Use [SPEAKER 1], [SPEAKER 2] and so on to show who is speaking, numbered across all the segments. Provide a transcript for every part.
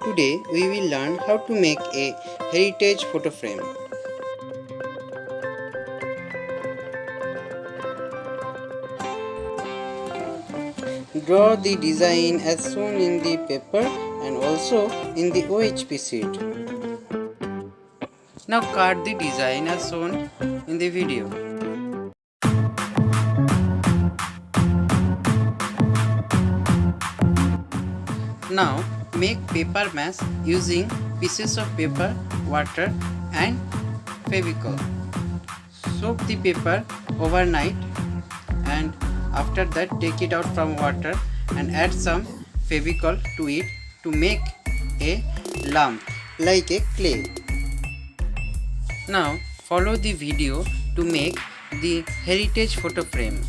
[SPEAKER 1] Today we will learn how to make a heritage photo frame. Draw the design as shown in the paper and also in the OHP sheet. Now cut the design as shown in the video. Now make paper mask using pieces of paper, water and FEVICOL. Soak the paper overnight and after that take it out from water and add some FEVICOL to it to make a lump like a clay. Now follow the video to make the heritage photo frame.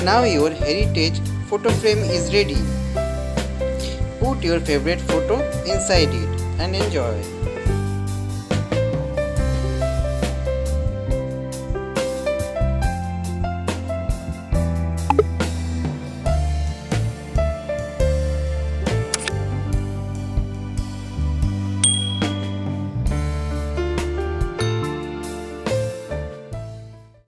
[SPEAKER 1] Now your heritage photo frame is ready. Put your favorite photo inside it and enjoy.